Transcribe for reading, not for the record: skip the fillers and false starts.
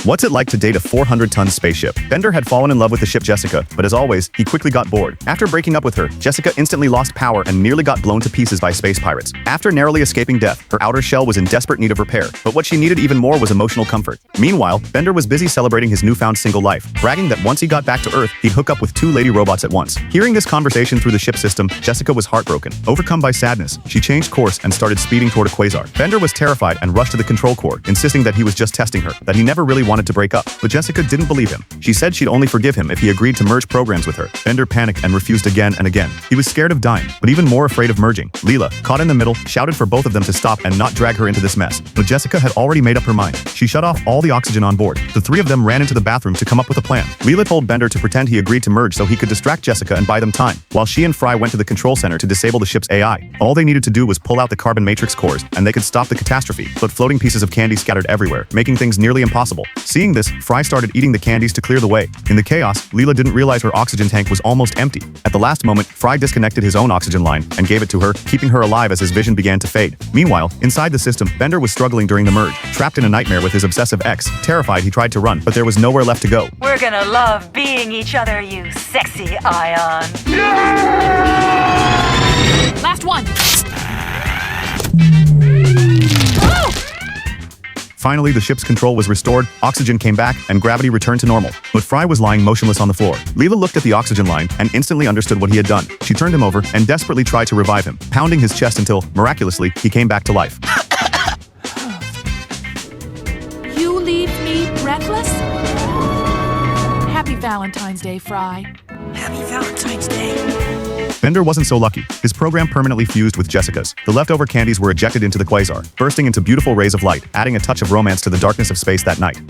What's it like to date a 400-ton spaceship? Bender had fallen in love with the ship Jessica, but as always, he quickly got bored. After breaking up with her, Jessica instantly lost power and nearly got blown to pieces by space pirates. After narrowly escaping death, her outer shell was in desperate need of repair, but what she needed even more was emotional comfort. Meanwhile, Bender was busy celebrating his newfound single life, bragging that once he got back to Earth, he'd hook up with two lady robots at once. Hearing this conversation through the ship system, Jessica was heartbroken. Overcome by sadness, she changed course and started speeding toward a quasar. Bender was terrified and rushed to the control core, insisting that he was just testing her, that he never really wanted to break up. But Jessica didn't believe him. She said she'd only forgive him if he agreed to merge programs with her. Bender panicked and refused again and again. He was scared of dying, but even more afraid of merging. Leela, caught in the middle, shouted for both of them to stop and not drag her into this mess. But Jessica had already made up her mind. She shut off all the oxygen on board. The three of them ran into the bathroom to come up with a plan. Leela told Bender to pretend he agreed to merge so he could distract Jessica and buy them time, while she and Fry went to the control center to disable the ship's AI. All they needed to do was pull out the carbon matrix cores, and they could stop the catastrophe, but floating pieces of candy scattered everywhere, making things nearly impossible. Seeing this, Fry started eating the candies to clear the way. In the chaos, Leela didn't realize her oxygen tank was almost empty. At the last moment, Fry disconnected his own oxygen line and gave it to her, keeping her alive as his vision began to fade. Meanwhile, inside the system, Bender was struggling during the merge, trapped in a nightmare with his obsessive ex. Terrified, he tried to run, but there was nowhere left to go. We're gonna love being each other, you sexy Ion. Last one! Finally, the ship's control was restored, oxygen came back, and gravity returned to normal. But Fry was lying motionless on the floor. Leela looked at the oxygen line and instantly understood what he had done. She turned him over and desperately tried to revive him, pounding his chest until, miraculously, he came back to life. You leave me breathless? Happy Valentine's Day, Fry. Happy Valentine's Day. Bender wasn't so lucky. His program permanently fused with Jessica's. The leftover candies were ejected into the quasar, bursting into beautiful rays of light, adding a touch of romance to the darkness of space that night.